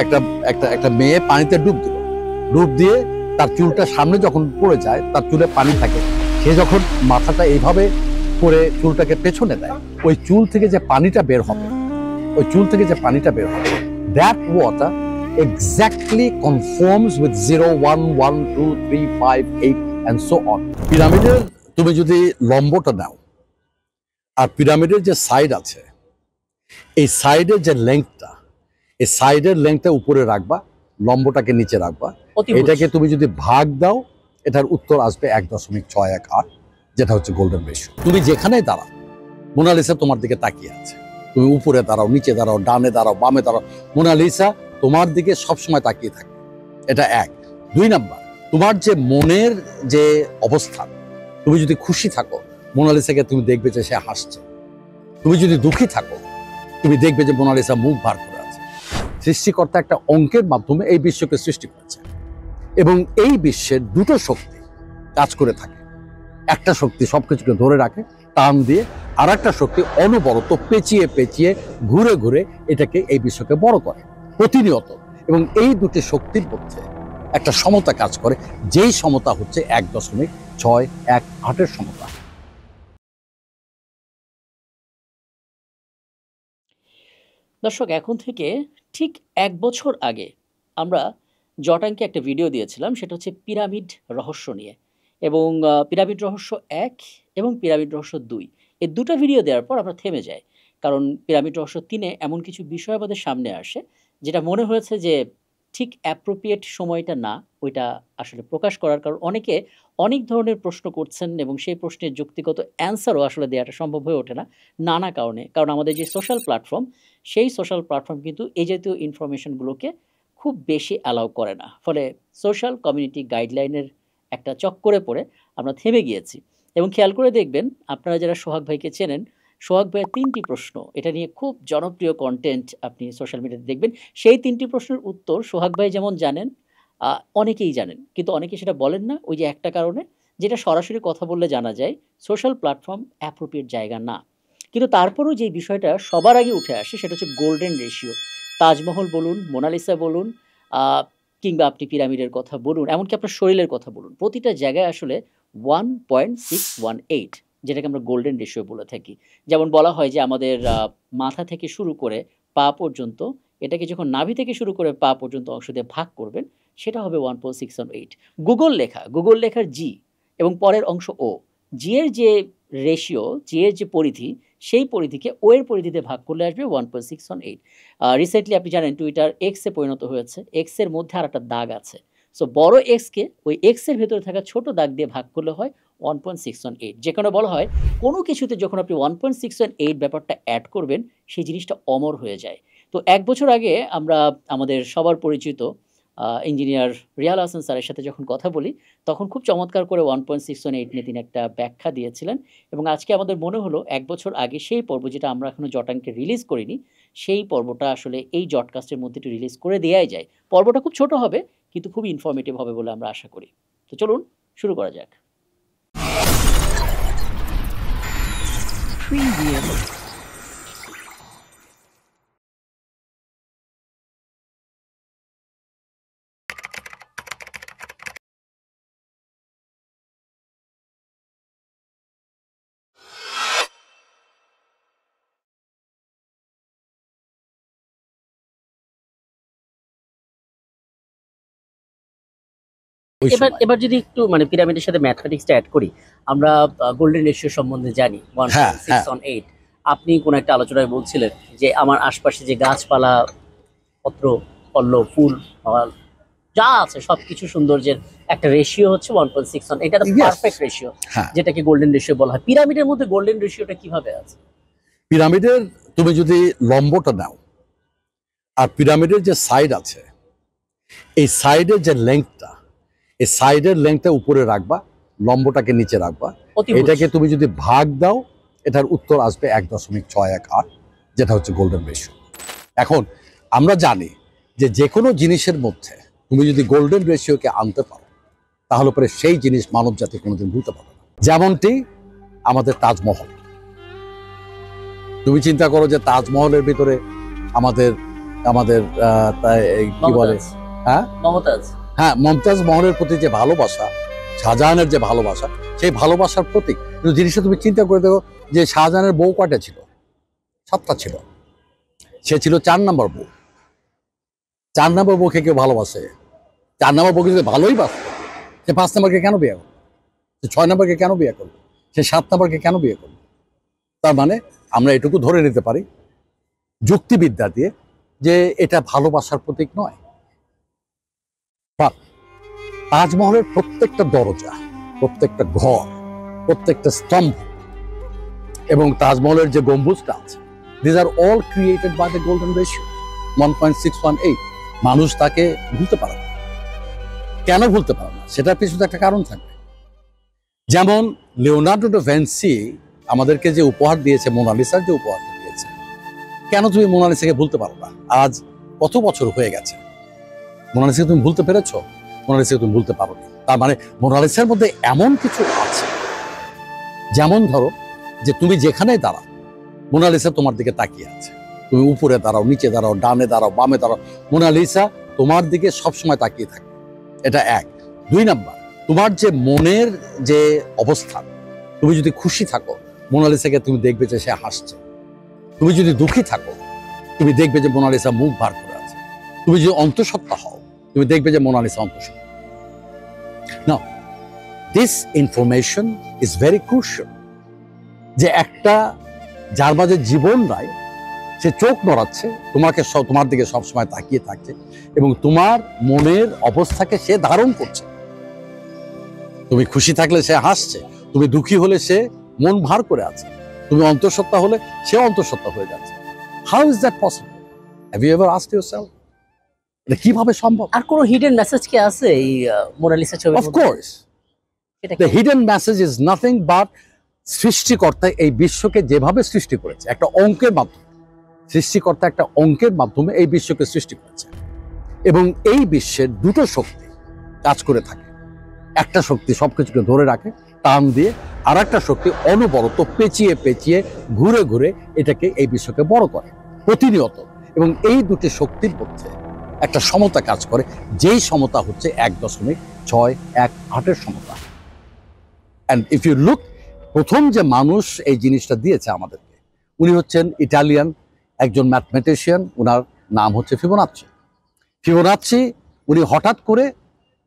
একটা একটা একটা মেয়ে পানিতে ডুব দিল, ডুব দিয়ে তার চুলটা সামনে যখন পড়ে যায়, তার চুলে পানি থাকে, সে যখন মাথাটা এইভাবে করে চুলটাকে পেছনে দেয়, ওই চুল থেকে যে পানিটা বের হবে, ওই চুল থেকে যে পানিটা বের হবে, that water exactly conforms with 0, 1, 1, 2, 3, 5, 8 and so on. পিরামিডের তুমি যদি লম্বটা নাও আর পিরামিডের যে সাইড আছে, এই সাইডের যে লেংথটা, এই সাইডের লেংথটা উপরে রাখবা, লম্বটাকে নিচে রাখবা, এটাকে তুমি যদি ভাগ দাও, এটার উত্তর আসবে 1.618, যেটা হচ্ছে গোল্ডেন রেশিও। তুমি যেখানে দাঁড়াও, মোনালিসা তোমার দিকে তাকিয়ে আছে, তুমি উপরে দাঁড়াও, নিচে দাঁড়াও, ডানে দাঁড়াও, বামে দাঁড়াও, মোনালিসা তোমার দিকে সবসময় তাকিয়ে থাকে। এটা এক। 2 নাম্বার, তোমার যে মনের যে অবস্থান, তুমি যদি খুশি থাকো, মোনালিসাকে তুমি দেখবে যে সে হাসছে। তুমি যদি দুঃখী থাকো, তুমি দেখবে যে মোনালিসা মুখ ভার করে আছে। সৃষ্টিকর্তা একটা অঙ্কের মাধ্যমে এই বিশ্বকে সৃষ্টি করেছে, এবং এই বিশ্বের দুটো শক্তি কাজ করে থাকে। একটা শক্তি সবকিছুকে ধরে রাখে টান দিয়ে, আর একটা শক্তি অনবরত পেঁচিয়ে পেঁচিয়ে ঘুরে ঘুরে এটাকে, এই বিশ্বকে বড় করে প্রতিনিয়ত। এবং এই দুটি শক্তির মধ্যে একটা সমতা কাজ করে, যেই সমতা হচ্ছে 1.618 সমতা। দর্শক, এখন থেকে ঠিক 1 বছর আগে আমরা জটাঙ্কে একটা ভিডিও দিয়েছিলাম, সেটা হচ্ছে পিরামিড রহস্য নিয়ে, এবং পিরামিড রহস্য 1 এবং পিরামিড রহস্য 2, এই দুটো ভিডিও দেওয়ার পর আমরা থেমে যাই। কারণ পিরামিড রহস্য 3-এ এমন কিছু বিষয় আমাদের সামনে আসে যেটা মনে হয়েছে যে ঠিক অ্যাপ্রোপ্রিয়েট সময়টা না ওইটা আসলে প্রকাশ করার। কারণ অনেকে অনেক ধরনের প্রশ্ন করছেন এবং সেই প্রশ্নের যুক্তিগত অ্যান্সারও আসলে দেওয়াটা সম্ভব হয়ে ওঠে না নানা কারণে। কারণ আমাদের যে সোশ্যাল প্ল্যাটফর্ম, সেই সোশ্যাল প্ল্যাটফর্ম কিন্তু এই জাতীয় ইনফরমেশনগুলোকে খুব বেশি অ্যালাউ করে না। ফলে সোশ্যাল কমিউনিটি গাইডলাইনের একটা চক্করে পড়ে আমরা থেমে গিয়েছি। এবং খেয়াল করে দেখবেন, আপনারা যারা সোহাগ ভাইকে চেনেন, সোহাগ ভাইয়ের 3টি প্রশ্ন, এটা নিয়ে খুব জনপ্রিয় কন্টেন্ট আপনি সোশ্যাল মিডিয়াতে দেখবেন। সেই 3টি প্রশ্নের উত্তর সোহাগ ভাই যেমন জানেন, অনেকেই জানেন, কিন্তু অনেকে সেটা বলেন না, ওই যে একটা কারণে, যেটা সরাসরি কথা বললে জানা যায় সোশ্যাল প্ল্যাটফর্ম অ্যাপ্রোপ্রিয়েট জায়গা না। কিন্তু তারপরেও যে বিষয়টা সবার আগে উঠে আসে সেটা হচ্ছে গোল্ডেন রেশিও। তাজমহল বলুন, মোনালিসা বলুন, কিংবা আপনি পিরামিডের কথা বলুন, এমনকি আপনার শরীরের কথা বলুন, প্রতিটা জায়গায় আসলে 1.618, যেটাকে আমরা গোল্ডেন রেশিও বলে থাকি। যেমন বলা হয় যে আমাদের মাথা থেকে শুরু করে পা পর্যন্ত, এটাকে যখন নাভি থেকে শুরু করে পা পর্যন্ত অংশ দিয়ে ভাগ করবেন, সেটা হবে 1.618। গুগল লেখার জি এবং পরের অংশ ও, জি এর যে রেশিও, জি এর যে পরিধি, সেই পরিধিকে ও এর পরিধিতে ভাগ করলে আসবে 1.618। রিসেন্টলি আপনি জানেন টুইটার এক্সে পরিণত হয়েছে, এক্সের মধ্যে আর একটা দাগ আছে। সো বড় এক্সকে ওই এক্সের ভেতরে থাকা ছোট দাগ দিয়ে ভাগ করলে হয় 1.618। যেখানে বলা হয় কোনো কিছুতে যখন আপনি 1.618 ব্যাপারটা অ্যাড করবেন, সেই জিনিসটা অমর হয়ে যায়। তো 1 বছর আগে আমরা আমাদের সবার পরিচিত ইঞ্জিনিয়ার রিয়াল হাসান স্যারের সাথে যখন কথা বলি, তখন খুব চমৎকার করে 1.618 নিয়ে তিনি একটা ব্যাখ্যা দিয়েছিলেন। এবং আজকে আমাদের মনে হলো 1 বছর আগে সেই পর্ব, যেটা আমরা এখনও জটাঙ্কে রিলিজ করিনি, সেই পর্বটা আসলে এই জটকাস্টের মধ্যে একটু রিলিজ করে দেওয়াই যায়। পর্বটা খুব ছোট হবে, কিন্তু খুব ইনফরমেটিভ হবে বলে আমরা আশা করি। তো চলুন শুরু করা যাক। এবার যদি একটু মানে পিরামিডের সাথে ম্যাথমেটিক্সটা অ্যাড করি, আমরা গোল্ডেন রেশিও সম্বন্ধে জানি 1.618। আপনি কোন একটা আলোচনায় বলছিলেন যে আমার আশপাশে যে গাছপালা, পত্র, পল্লব, ফুল, যা আছে সবকিছু সৌন্দর্যের একটা রেশিও হচ্ছে 1.618। এটা তো পারফেক্ট রেশিও, যেটাকে গোল্ডেন রেশিও বলা হয়। পিরামিডের মধ্যে গোল্ডেন রেশিওটা কিভাবে আছে? পিরামিডের তুমি যদি লম্বটা নাও আর পিরামিডের যে সাইড আছে, এই সাইডের যে লেংথটা, এই সাইডের লেংথটা উপরে রাখবা, লম্বটাকে নিচে রাখবা, এটাকে তুমি যদি ভাগ দাও, এটার উত্তর আসবে 1.618, যেটা হচ্ছে গোল্ডেন রেশিও। এখন আমরা জানি যে কোনো জিনিসের মধ্যে তুমি যদি গোল্ডেন রেশিওকে আনতে পারো, তাহলে পরে সেই জিনিস মানব জাতি কোনোদিন ভুলতে পারবে না। যেমনটি আমাদের তাজমহল, তুমি চিন্তা করো যে তাজমহলের ভিতরে আমাদের আমাদের কি বলে, মমতাজ। হ্যাঁ মমতাজ। হ্যাঁ, মমতাজ মহলের প্রতি যে ভালোবাসা, শাহজাহানের যে ভালোবাসা, সেই ভালোবাসার প্রতীক। কিন্তু জিনিসটা তুমি চিন্তা করে দেখো যে শাহজাহানের বউ কয়টা ছিল? 7টা ছিল। সে ছিল 4 নম্বর বউ। 4 নম্বর বউকে কেউ ভালোবাসে? 4 নম্বর বউকে যদি ভালোই বাসে, সে 5 নম্বরকে কেন বিয়ে করলো? সে 6 নম্বরকে কেন বিয়ে করলো? সে 7 নম্বরকে কেন বিয়ে করলো? তার মানে আমরা এটুকু ধরে নিতে পারি যুক্তিবিদ্যা দিয়ে যে এটা ভালোবাসার প্রতীক নয়। তাজমহলের প্রত্যেকটা দরজা, প্রত্যেকটা ঘর, প্রত্যেকটা স্তম্ভ এবং তাজমহলের যে গম্বুজটা আছে, this are all created by the golden ratio 1.618। মানুষ তাকে ভুলতে পারে না। কেন ভুলতে পারে না? সেটার পিছনে একটা কারণ থাকবে। যেমন লিওনার্দো ডা ভিঞ্চি আমাদেরকে যে উপহার দিয়েছে, মোনালিসার যে উপহারটা দিয়েছে, কেন তুমি মোনালিসাকে ভুলতে পারো না? আজ কত বছর হয়ে গেছে, মোনালিসাকে তুমি ভুলতে পেরেছো? মোনালিসাকে তুমি ভুলতে পারো না। তার মানে মোনালিসার মধ্যে এমন কিছু আছে, যেমন ধরো যে তুমি যেখানে দাঁড়াও, মোনালিসা তোমার দিকে তাকিয়ে আছে। তুমি উপরে দাঁড়াও, নিচে দাঁড়াও, ডানে দাঁড়াও, বামে দাঁড়াও, মোনালিসা তোমার দিকে সবসময় তাকিয়ে থাকে। এটা এক। 2 নাম্বার, তোমার যে মনের যে অবস্থান, তুমি যদি খুশি থাকো, মোনালিসাকে তুমি দেখবে যে সে হাসছে। তুমি যদি দুঃখী থাকো, তুমি দেখবে যে মোনালিসা মুখ ভার করে আছে। তুমি যদি অন্তঃসত্ত্বা হও, তুমি দেখবে যে মোনালিসা অন্তঃসত্ত্বা। Now this information is very crucial, যে একটা যার মাঝে জীবন নাই, সে চোখ নড়াচ্ছে, তোমার দিকে সবসময় তাকিয়ে থাকছে এবং তোমার মনের অবস্থাকে সে ধারণ করছে। তুমি খুশি থাকলে সে হাসছে, তুমি দুঃখী হলে সে মন ভার করে আছে, তুমি অন্তঃসত্ত্বা হলে সে অন্তঃসত্ত্বা হয়ে যাচ্ছে। How is that possible? Have you ever asked yourself এটা কিভাবে সম্ভব? আর কোনো হিডেন মেসেজ কি আছে এই মোনালিসা ছবির অফ মধ্যে? কোর্স, সেটা দ্য কি? Hidden message is nothing but সৃষ্টিকর্তা এই বিশ্বকে যেভাবে সৃষ্টি করেছে, একটা অঙ্কের মাধ্যমে, সৃষ্টিকর্তা একটা অঙ্কের মাধ্যমে এই বিশ্বকে সৃষ্টি করেছে এবং এই বিশ্বের দুটো শক্তি কাজ করে থাকে। একটা শক্তি সবকিছুকে ধরে রাখে টান দিয়ে, আর একটা শক্তি অনবরত পেঁচিয়ে পেঁচিয়ে ঘুরে ঘুরে এটাকে, এই বিশ্বকে বড় করে প্রতিনিয়ত। এবং এই দুটি শক্তির মধ্যে একটা সমতা কাজ করে, যেই সমতা হচ্ছে 1.618 সমতা। অ্যান্ড ইফ ইউ লুক, প্রথম যে মানুষ এই জিনিসটা দিয়েছে আমাদেরকে, উনি হচ্ছেন ইটালিয়ান একজন ম্যাথমেটিশিয়ান, ওনার নাম হচ্ছে ফিবোনাচ্চি। ফিবোনাচ্চি উনি হঠাৎ করে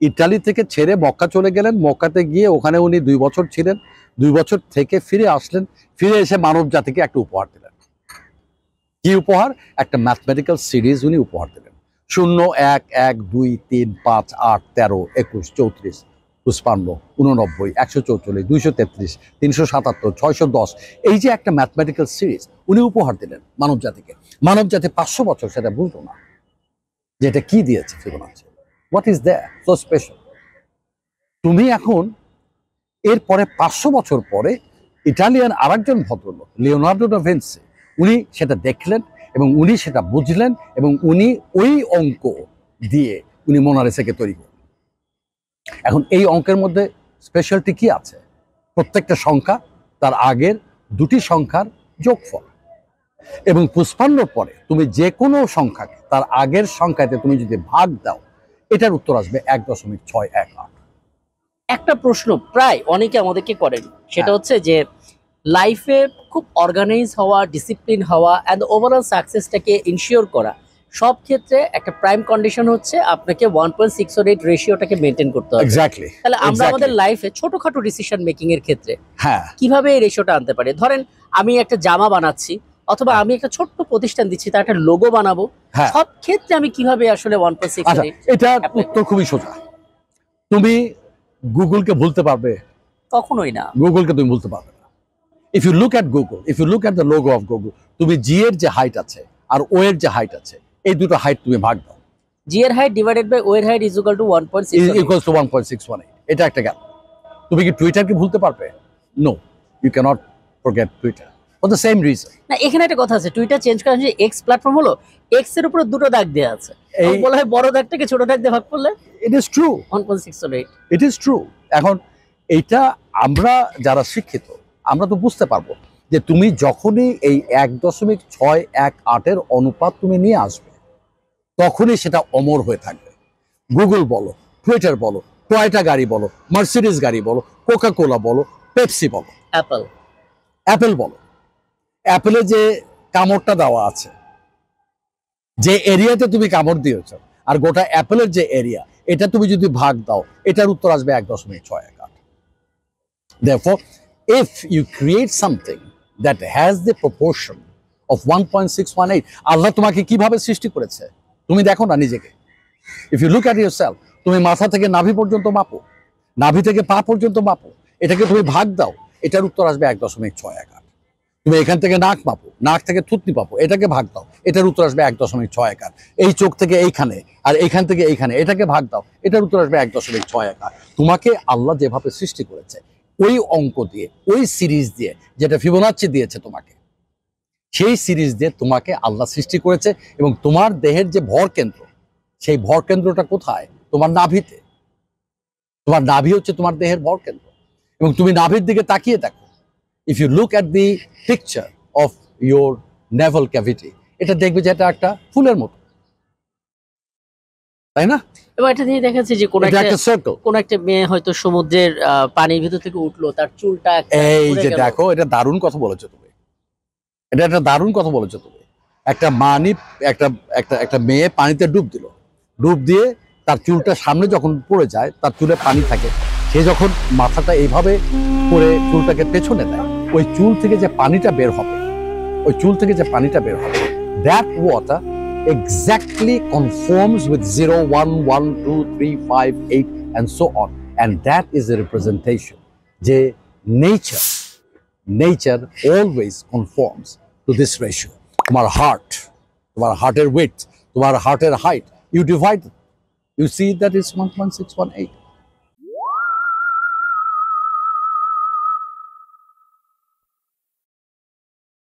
ইটালি থেকে ছেড়ে মক্কা চলে গেলেন। মক্কাতে গিয়ে ওখানে উনি 2 বছর ছিলেন। 2 বছর থেকে ফিরে আসলেন। ফিরে এসে মানব জাতিকে একটা উপহার দিলেন। কি উপহার? একটা ম্যাথমেটিক্যাল সিরিজ উনি উপহার দিলেন। 0 1 1 2 3 5 8 13 21 34 55 89 144 233 377 610, এই যে একটা ম্যাথমেটিক্যাল সিরিজ উনি উপহার দিলেন মানব জাতিকে। মানব জাতি 500 বছর সেটা বুঝলো না যে এটা কি দিয়েছে Fibonacci. What is that so special? তুমি এখন এরপরে 500 বছর পরে ইটালিয়ান আরেকজন ভদ্রলোক লিওনার্দো ডা ভিঞ্চি, উনি সেটা দেখলেন এবং উনি সেটা বুঝলেন এবং উনি ওই অঙ্ক দিয়ে উনি মোনালিসাকে তৈরি করলেন। এখন এই অঙ্কের মধ্যে স্পেশালিটি কি আছে? প্রত্যেকটা সংখ্যা তার আগের দুটি সংখ্যার যোগফল, এবং 55 পরে তুমি যে কোনো সংখ্যাকে তার আগের সংখ্যাতে তুমি যদি ভাগ দাও, এটার উত্তর আসবে 1.618। একটা প্রশ্ন প্রায় অনেকে আমাদেরকে করেন, সেটা হচ্ছে যে লাইফে খুব অর্গানাইজ হওয়া, ডিসিপ্লিন হওয়া অ্যান্ড ওভারঅল সাকসেসটাকে ইনশিওর করা, সব ক্ষেত্রে একটা প্রাইম কন্ডিশন হচ্ছে আপনাকে 1.618 রেশিওটাকে মেনটেন করতে হবে। এক্স্যাক্টলি। তাহলে আমরা আমাদের লাইফে ছোটখাটো ডিসিশন মেকিং এর ক্ষেত্রে হ্যাঁ, কিভাবে এই রেশিওটা আনতে পারি? ধরেন আমি একটা জামা বানাচ্ছি অথবা আমি একটা ছোট্ট প্রতিষ্ঠান দিচ্ছি, তার একটা লোগো বানাবো, হ্যাঁ। সব ক্ষেত্রে আমি কিভাবে আসলে আচ্ছা, 1.618? এটার উত্তর খুবই সোজা। তুমি গুগলকে ভুলতে পারবে? কখনোই না। গুগলকে তুমি ভুলতে পারবে না। If you look at Google, if you look at the logo of Google, তুমি জি এর যে হাইট আছে আর ও এর যে হাইট আছে, এই দুটো হাইট তুমি ভাগ দাও, জি এর হাইট ডিভাইডেড বাই ও এর height is equal to 1.618। Equals to 1.618। এটা একটা গেল। তুমি কি টুইটারকে ভুলতে পারবে? No, you can't forget Twitter for the same reason. না, এখানে একটা কথা আছে, টুইটার চেঞ্জ করা হচ্ছে, এক্স প্ল্যাটফর্ম হলো, এক্স এর উপরে দুটো দাগ দেওয়া আছে, এই বলা হয় বড় দাগটাকে ছোট দাগ দিয়ে ভাগ করলে it is true, 1.618। It is true. এখন এইটা আমরা যারা শিক্ষিত, আমরা তো বুঝতে পারবো যে তুমি যখনই এই 1.618 অনুপাত তুমি নিয়ে আসবে, তখনই সেটা অমর হয়ে থাকবে। গুগল বলো, টুইটার বলো, টয়টা গাড়ি বলো, মার্সিডিজ গাড়ি বলো, কোকা কোলা বলো, পেপসি বলো, অ্যাপেল বলো, অ্যাপেলে যে কামড়টা দেওয়া আছে, যে এরিয়াতে তুমি কামড় দিয়েছ, আর গোটা অ্যাপেলের যে এরিয়া, এটা তুমি যদি ভাগ দাও, এটার উত্তর আসবে 1.618। Therefore, if you create something that has the proportion of 1.618, আল্লাহ তোমাকে কিভাবে সৃষ্টি করেছে তুমি দেখো না নিজেকে। If you look at yourself, তুমি মাথা থেকে নাভি পর্যন্ত মাপো, নাভি থেকে পা পর্যন্ত মাপো, এটাকে তুমি ভাগ দাও, এটার উত্তর আসবে 1.618। তুমি এখান থেকে নাক মাপো, নাক থেকে থুতনি পাবো, এটাকে ভাগ দাও, এটার উত্তর আসবে 1.618। এই চোখ থেকে এইখানে, আর এইখান থেকে এইখানে, এটাকে ভাগ দাও, এটার উত্তর আসবে 1.618। তোমাকে আল্লাহ যেভাবে সৃষ্টি করেছে, ওই অঙ্ক দিয়ে, ওই সিরিজ দিয়ে, যেটা ফিবোনাচ্চি দিয়েছে তোমাকে, সেই সিরিজ দিয়ে তোমাকে আল্লাহ সৃষ্টি করেছে। এবং তোমার দেহের যে ভর কেন্দ্র, সেই ভর কেন্দ্রটা কোথায়? তোমার নাভিতে। তোমার নাভি হচ্ছে তোমার দেহের ভর কেন্দ্র। এবং তুমি নাভির দিকে তাকিয়ে দেখো, if you look at the picture of your navel cavity, এটা দেখবে যে এটা একটা ফুলের মতো, তাই না? এবং এটা দিয়ে দেখা যাচ্ছে যে এটা একটা সার্কেল। কোন একটা মেয়ে হয়তো সমুদ্রের পানির ভিতর থেকে উঠলো, তার চুলটা এই যে দেখো, এটা দারুণ কথা বলেছো তুমি, এটা একটা দারুণ কথা বলেছো তুমি। একটা একটা মেয়ে পানিতে ডুব দিল, ডুব দিয়ে তার চুলটা সামনে যখন পড়ে যায়, তার চুলে পানি থাকে, সে যখন মাথাটা এইভাবে করে চুলটাকে পেছনে দেয়, ওই চুল থেকে যে পানিটা বের হবে, ওই চুল থেকে যে পানিটা বের হবে, that water exactly conforms with 0, 1, 1, 2, 3, 5, 8 and so on, and that is a representation যে nature always conforms to this ratio. তোমার হার্টের width, তোমার হার্টের height, you divide it, you see that is 1.618.